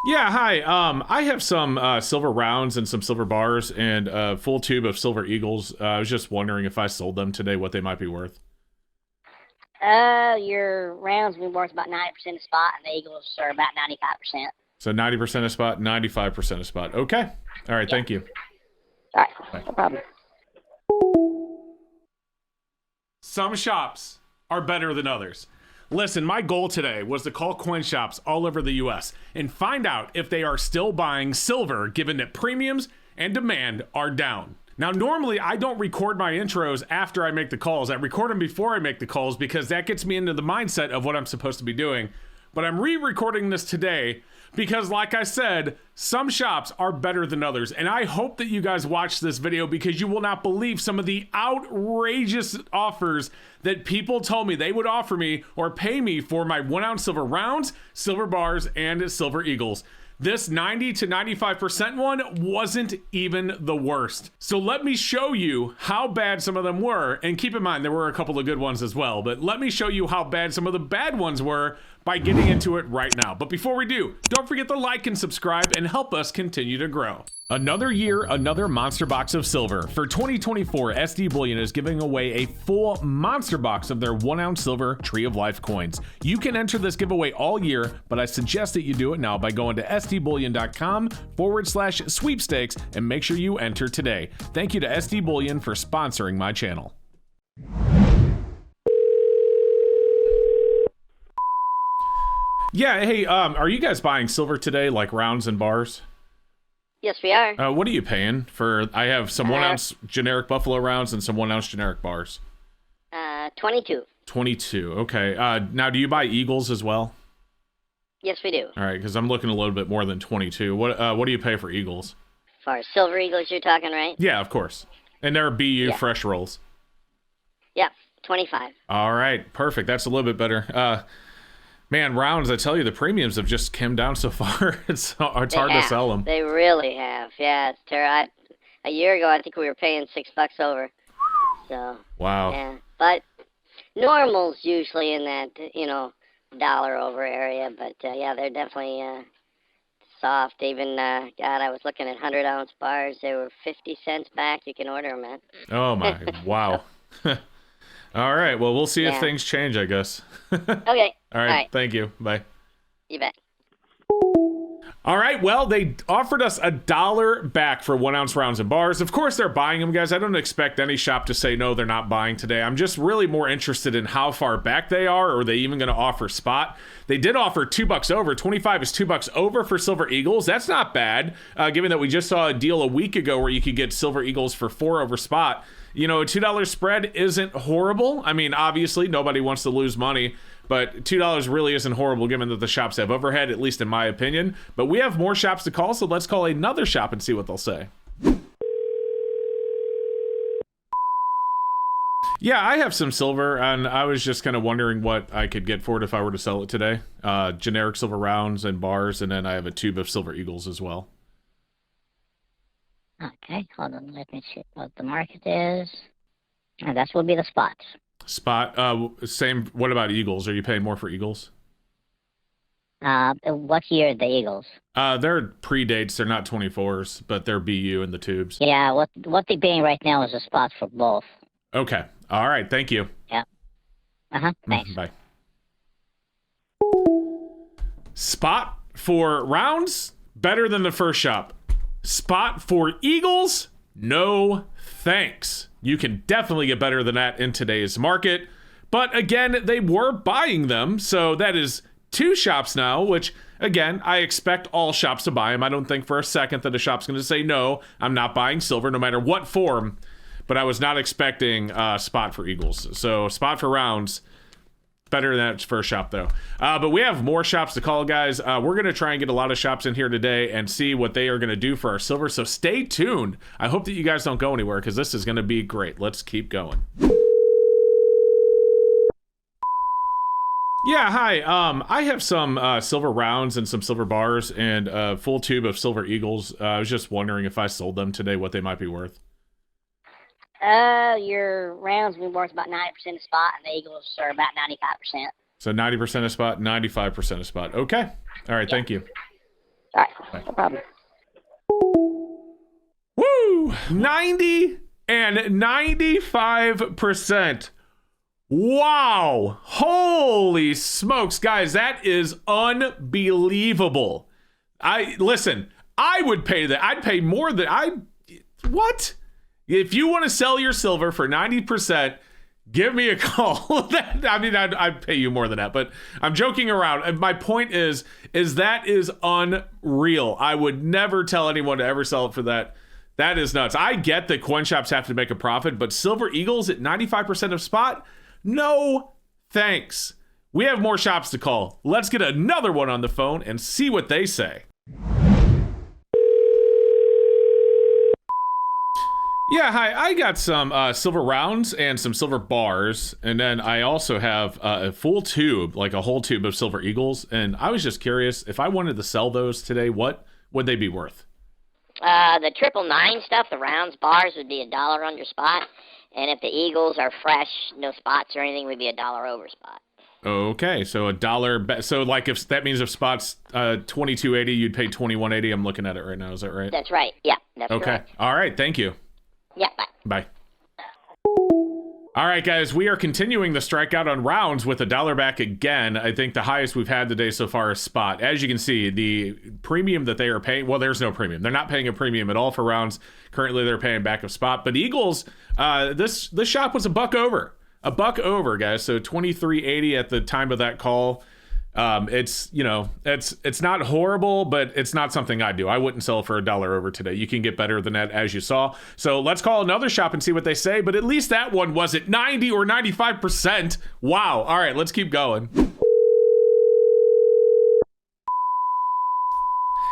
Yeah, hi. I have some silver rounds and some silver bars and a full tube of silver eagles. I was just wondering if I sold them today, what they might be worth. Your rounds will be worth about 90% of spot, and the Eagles are about 95%. So 90% a spot, 95% a spot. Okay. All right. Yeah. Thank you. All right. Bye. No problem. Some shops are better than others. Listen, my goal today was to call coin shops all over the US and find out if they are still buying silver given that premiums and demand are down. Now, normally I don't record my intros after I make the calls. I record them before I make the calls because that gets me into the mindset of what I'm supposed to be doing. But I'm re-recording this today because, like I said, some shops are better than others. And I hope that you guys watch this video because you will not believe some of the outrageous offers that people told me they would offer me or pay me for my 1 ounce silver rounds, silver bars, and silver eagles. This 90 to 95% one wasn't even the worst. So let me show you how bad some of them were. And keep in mind, there were a couple of good ones as well. But let me show you how bad some of the bad ones were by getting into it right now. But before we do, don't forget to like and subscribe and help us continue to grow. Another year, another monster box of silver. For 2024, SD Bullion is giving away a full monster box of their 1 ounce silver Tree of Life coins. You can enter this giveaway all year, but I suggest that you do it now by going to sdbullion.com/sweepstakes and make sure you enter today. Thank you to SD Bullion for sponsoring my channel. Yeah, hey, are you guys buying silver today, like rounds and bars? Yes, we are. What are you paying for? I have some 1 ounce generic buffalo rounds and some 1 ounce generic bars. 22. 22. Okay. Now, do you buy eagles as well? Yes, we do. All right, because I'm looking a little bit more than 22. What do you pay for eagles? As far as silver Eagles, you're talking, right? Yeah, of course. And they're BU Yeah. fresh rolls. Yep, 25. All right, perfect. That's a little bit better. Man, rounds, I tell you, the premiums have just come down so far. It's hard to sell them. They really have. Yeah, it's terrible. A year ago, I think we were paying $6 over. So. Wow. Yeah, but normal's usually in that dollar over area. But yeah, they're definitely soft. Even God, I was looking at 100-ounce bars. They were 50 cents back. You can order them, man. Oh my! Wow. All right. Well, we'll see if Yeah. things change, I guess. Okay. All right. Thank you. Bye. You bet. All right, well, they offered us $1 back for 1 ounce rounds and bars. Of course, they're buying them, guys. I don't expect any shop to say no, they're not buying today. I'm just really more interested in how far back they are, or are they even going to offer spot? They did offer $2 over. 25 is $2 over for silver eagles. That's not bad, given that we just saw a deal a week ago where you could get silver eagles for 4 over spot. You know, a $2 spread isn't horrible. I mean, obviously, nobody wants to lose money, but $2 really isn't horrible given that the shops have overhead, at least in my opinion. But we have more shops to call, so let's call another shop and see what they'll say. Yeah, I have some silver, and I was just kind of wondering what I could get for it if I were to sell it today. Generic silver rounds and bars, and then I have a tube of silver eagles as well. Okay, hold on. Let me see what the market is. And that will be the spots. Spot, same. What about eagles? Are you paying more for eagles? What year are the Eagles? They're predates. They're not 24s, but they're BU in the tubes. Yeah, what they're paying right now is a spot for both. Okay. All right. Thank you. Yeah. Thanks. Bye. Spot for rounds, better than the first shop. Spot for eagles, no thanks. You can definitely get better than that in today's market. But again, they were buying them, so that is 2 shops now, which again, I expect all shops to buy them. I don't think for a second that a shop's going to say, no, I'm not buying silver, no matter what form. But I was not expecting spot for eagles. So spot for rounds, better than that first shop, though. But we have more shops to call, guys. We're going to try and get a lot of shops in here today and see what they are going to do for our silver. So stay tuned. I hope that you guys don't go anywhere because this is going to be great. Let's keep going. Yeah, hi. I have some silver rounds and some silver bars and a full tube of silver eagles. I was just wondering if I sold them today, what they might be worth. Your rounds will be worth about 90% of spot, and the Eagles are about 95%. So 90% of spot, 95% of spot. Okay. All right. Yeah. Thank you. All right, no problem. Woo! 90 and 95%. Wow. Holy smokes, guys. That is unbelievable. I would pay that. I'd pay more than what? If you want to sell your silver for 90%, give me a call. I'd pay you more than that, but I'm joking around. And my point is that is unreal. I would never tell anyone to ever sell it for that. That is nuts. I get that coin shops have to make a profit, but Silver Eagles at 95% of spot? No, thanks. We have more shops to call. Let's get another one on the phone and see what they say. Yeah, hi. I got some silver rounds and some silver bars, and then I also have a full tube, like a whole tube of Silver Eagles, and I was just curious, if I wanted to sell those today, what would they be worth? The 999 stuff, the rounds bars, would be $1 under spot. And if the Eagles are fresh, no spots or anything, would be $1 over spot. Okay, so $1. So like if that means if spots $22.80, you'd pay $21.80. I'm looking at it right now. Is that right? That's right. Yeah, that's okay. Correct. All right. Thank you. Yeah. Bye. Bye. All right, guys, we are continuing the strikeout on rounds with $1 back again. I think the highest we've had today so far is spot. As you can see, the premium that they are paying, well, there's no premium. They're not paying a premium at all for rounds. Currently, they're paying back of spot. But Eagles, this shop was $1 over. $1 over, guys. So $23.80 at the time of that call. It's not horrible, but it's not something I do. I wouldn't sell for $1 over today. You can get better than that, as you saw. So let's call another shop and see what they say. But at least that one wasn't 90 or 95%. Wow. All right, let's keep going.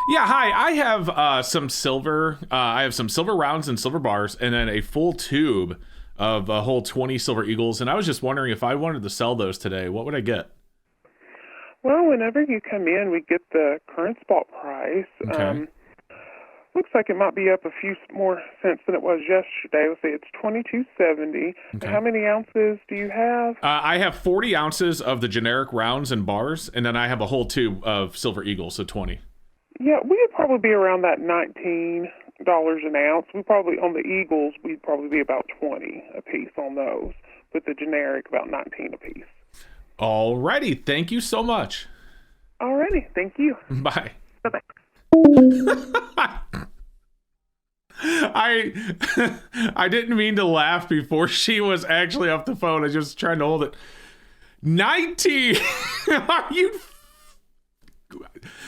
Yeah, hi. I have some silver. I have some silver rounds and silver bars, and then a full tube of a whole 20 Silver Eagles. And I was just wondering, if I wanted to sell those today, what would I get? Well, whenever you come in, we get the current spot price. Okay. Looks like it might be up a few more cents than it was yesterday. Let's see, it's $22.70. Okay. How many ounces do you have? I have 40 ounces of the generic rounds and bars, and then I have a whole tube of Silver Eagles, so 20. Yeah, we'd probably be around that $19 an ounce. We probably, on the Eagles, we'd probably be about 20 a piece on those. With the generic, about 19 a piece. Alrighty, thank you so much. Alrighty, thank you. Bye. Bye-bye. I didn't mean to laugh before she was actually off the phone. I was just trying to hold it. 19. Are you?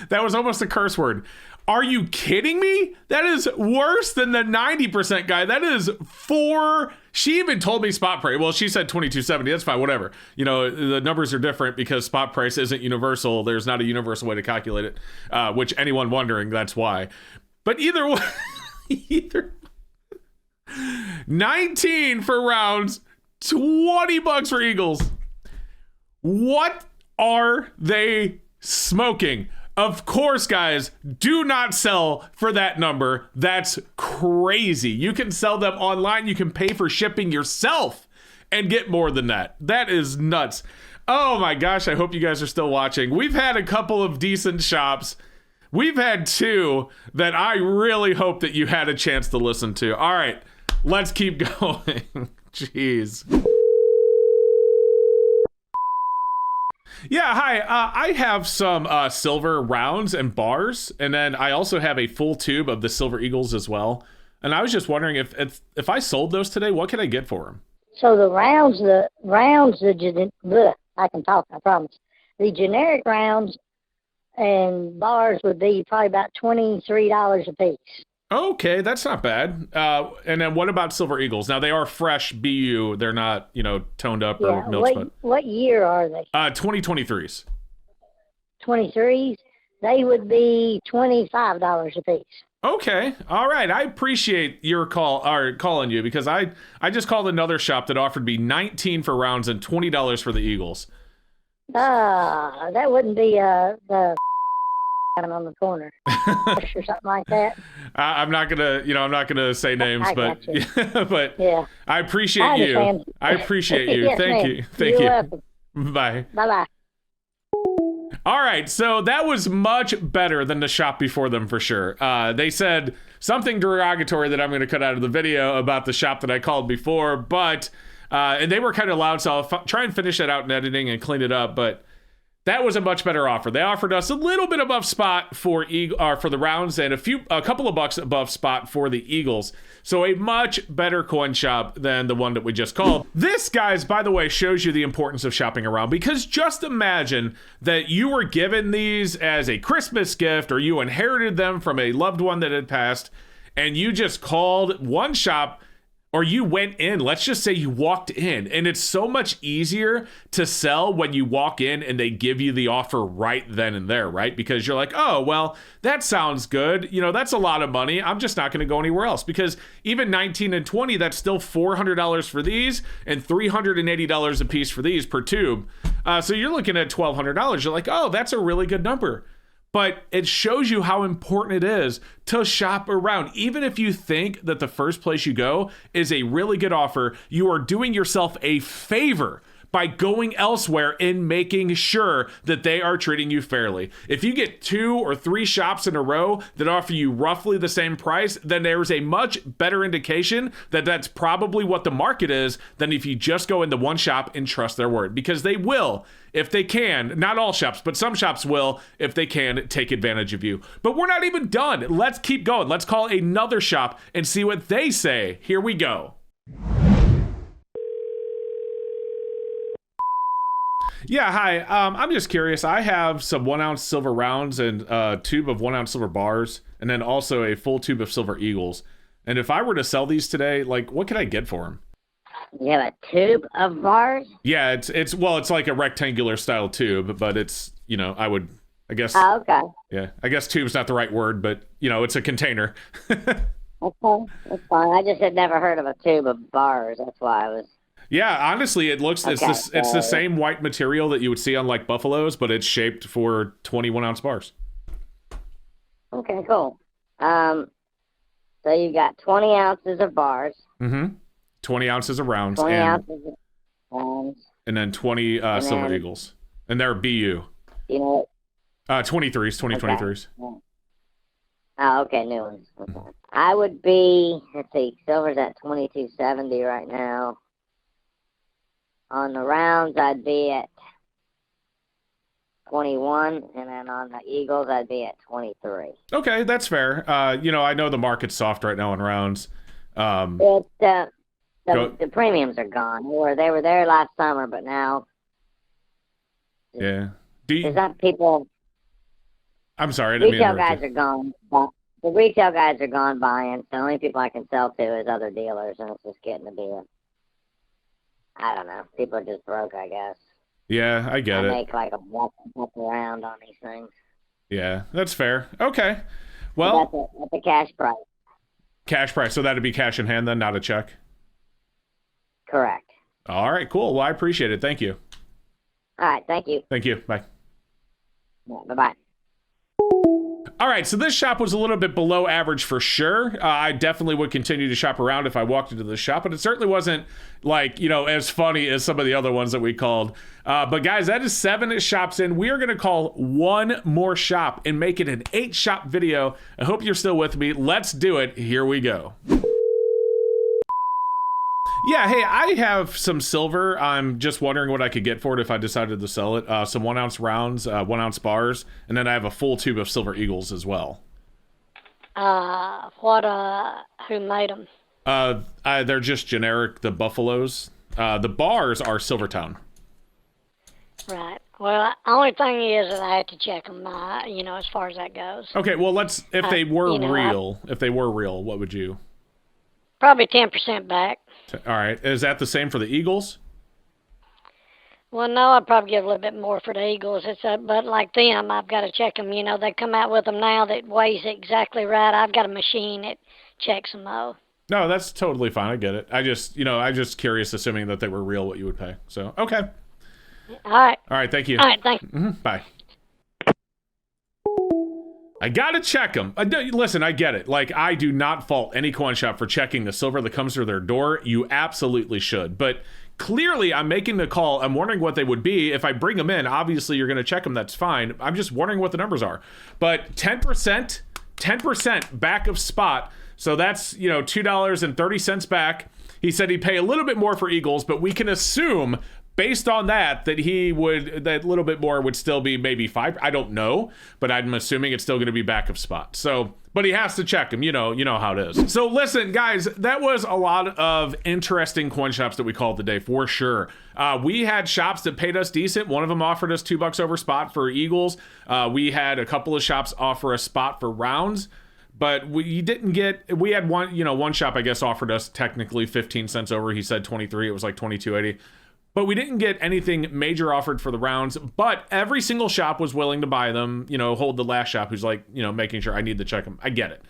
That was almost a curse word. Are you kidding me? That is worse than the 90% guy. That is 4. She even told me spot price. Well, she said $22.70. That's fine, whatever. You know, the numbers are different because spot price isn't universal. There's not a universal way to calculate it, which anyone wondering, that's why. But either way, 19 for rounds, $20 for Eagles. What are they smoking? Of course, guys, do not sell for that number. That's crazy. You can sell them online. You can pay for shipping yourself and get more than that. That is nuts. Oh my gosh, I hope you guys are still watching. We've had a couple of decent shops. We've had 2 that I really hope that you had a chance to listen to. All right, let's keep going. Jeez. Yeah, hi. I have some silver rounds and bars, and then I also have a full tube of the Silver Eagles as well. And I was just wondering if I sold those today, what could I get for them? So I can talk, I promise. The generic rounds and bars would be probably about $23 a piece. Okay, that's not bad. And then what about Silver Eagles? Now, they are fresh BU. They're not, toned up or milk. What year are they? 2023s. 23s? They would be $25 a piece. Okay. All right. I appreciate your calling you, because I just called another shop that offered me 19 for rounds and $20 for the Eagles. That wouldn't be the on the corner or something like that. I'm not gonna say names, but but yeah, I appreciate you. I appreciate you. Yes, Thank ma'am. you. Thank You're you. welcome. Bye. Bye-bye. All right, so that was much better than the shop before them for sure. They said something derogatory that I'm going to cut out of the video about the shop that I called before, but and they were kind of loud, so I'll try and finish that out in editing and clean it up, but that was a much better offer. They offered us a little bit above spot for the rounds and a couple of bucks above spot for the Eagles. So a much better coin shop than the one that we just called. This, guys, by the way, shows you the importance of shopping around, because just imagine that you were given these as a Christmas gift or you inherited them from a loved one that had passed, and you just called one shop. Or you went in, let's just say you walked in, and it's so much easier to sell when you walk in and they give you the offer right then and there, right? Because you're like, oh, well, that sounds good. You know, that's a lot of money. I'm just not going to go anywhere else, because even 19 and 20, that's still $400 for these and $380 a piece for these per tube. So you're looking at $1,200. You're like, oh, that's a really good number. But it shows you how important it is to shop around. Even if you think that the first place you go is a really good offer, you are doing yourself a favor by going elsewhere and making sure that they are treating you fairly. If you get 2 or 3 shops in a row that offer you roughly the same price, then there's a much better indication that that's probably what the market is than if you just go into one shop and trust their word. Because they will, if they can, not all shops, but some shops will, if they can, take advantage of you. But we're not even done. Let's keep going. Let's call another shop and see what they say. Here we go. Yeah, hi. I'm just curious. I have some 1 ounce silver rounds and a tube of 1 ounce silver bars, and then also a full tube of silver eagles. And if I were to sell these today, like, what could I get for them? You have a tube of bars? Yeah, it's like a rectangular style tube, but it's, I guess. Oh, okay. Yeah, I guess tube's not the right word, but it's a container. Okay, that's fine. I just had never heard of a tube of bars. That's why I was. Yeah, honestly, it looks it's the same white material that you would see on like buffaloes, but it's shaped for 21 ounce bars. Okay, cool. So you got 20 ounces of bars. Mm-hmm. 20 ounces of rounds. 20 ounces of rounds. And then 20 silver eagles. And they're BU. 23s, 2023s. Okay. Oh, okay, new ones. Okay. I would be, let's see, silver's at 22.70 right now. On the rounds, I'd be at 21, and then on the Eagles, I'd be at 23. Okay, that's fair. I know the market's soft right now in rounds. The premiums are gone. They were there last summer, but now. Yeah. There's not people. I'm sorry, I didn't mean to retail guys are gone. The retail guys are gone buying. So the only people I can sell to is other dealers, and it's just getting to be I don't know. People are just broke, I guess. Yeah, I get it. Make like a buck around on these things. Yeah, that's fair. Okay. Well, that's a cash price. Cash price. So that'd be cash in hand then, not a check? Correct. All right, cool. Well, I appreciate it. Thank you. All right, thank you. Thank you. Bye. Yeah, bye-bye. All right, so this shop was a little bit below average for sure. I definitely would continue to shop around if I walked into the shop, but it certainly wasn't like, as funny as some of the other ones that we called. But guys, that is 7 shops in. We are going to call one more shop and make it an 8-shop video. I hope you're still with me. Let's do it. Here we go. Yeah, hey, I have some silver. I'm just wondering what I could get for it if I decided to sell it. Some 1 ounce rounds, 1 ounce bars, and then I have a full tube of silver eagles as well. Who made them? They're just generic, the buffaloes. The bars are Silvertown. Right. Well, the only thing is that I have to check them, as far as that goes. Okay, well, if they were real, what would you? Probably 10% back. All right. Is that the same for the Eagles? Well, no, I'd probably give a little bit more for the Eagles. But like them, I've got to check them. They come out with them now that weighs exactly right. I've got a machine that checks them, though. No, that's totally fine. I get it. I'm just curious, assuming that they were real, what you would pay. So, okay. All right. All right. Thank you. All right. Thank you. Mm-hmm. Bye. I gotta check them. Listen, I get it. Like, I do not fault any coin shop for checking the silver that comes through their door. You absolutely should. But clearly I'm making the call. I'm wondering what they would be. If I bring them in, obviously you're going to check them. That's fine. I'm just wondering what the numbers are. But 10% back of spot. So that's, $2.30 back. He said he'd pay a little bit more for Eagles, but we can assume based on that that little bit more would still be maybe 5. I don't know, but I'm assuming it's still going to be back of spot. So, but he has to check him. You know how it is. So listen, guys, that was a lot of interesting coin shops that we called today for sure. We had shops that paid us decent. One of them offered us $2 over spot for Eagles. We had a couple of shops offer a spot for rounds. But we had one shop, I guess, offered us technically 15 cents over. He said 23. It was like 22.80. But we didn't get anything major offered for the rounds. But every single shop was willing to buy them. Hold the last shop who's like, making sure I need to check them. I get it.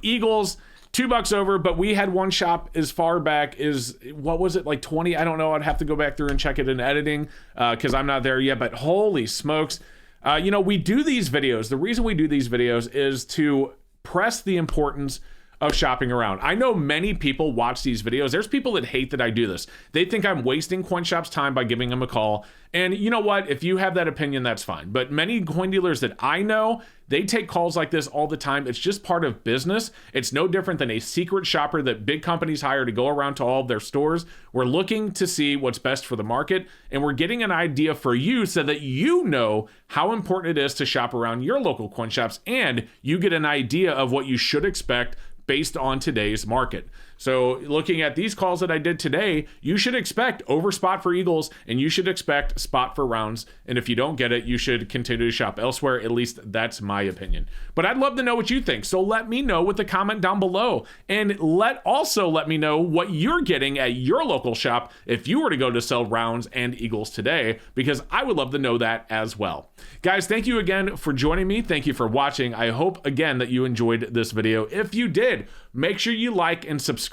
Eagles, $2 over. But we had one shop as far back as, what was it, like 20? I don't know. I'd have to go back through and check it in editing because I'm not there yet. But holy smokes. We do these videos. The reason we do these videos is to press the importance of shopping around. I know many people watch these videos. There's people that hate that I do this. They think I'm wasting CoinShop's time by giving them a call. And you know what? If you have that opinion, that's fine. But many coin dealers that I know, they take calls like this all the time. It's just part of business. It's no different than a secret shopper that big companies hire to go around to all of their stores. We're looking to see what's best for the market, and we're getting an idea for you so that you know how important it is to shop around your local coin shops, and you get an idea of what you should expect based on today's market. So looking at these calls that I did today, you should expect over spot for Eagles and you should expect spot for rounds. And if you don't get it, you should continue to shop elsewhere. At least that's my opinion. But I'd love to know what you think. So let me know with a comment down below, and let me know what you're getting at your local shop if you were to go to sell rounds and Eagles today, because I would love to know that as well. Guys, thank you again for joining me. Thank you for watching. I hope again that you enjoyed this video. If you did, make sure you like and subscribe.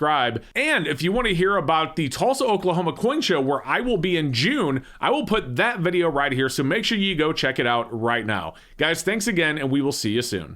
And if you want to hear about the Tulsa, Oklahoma coin show where I will be in June, I will put that video right here. So make sure you go check it out right now. Guys, thanks again, and we will see you soon.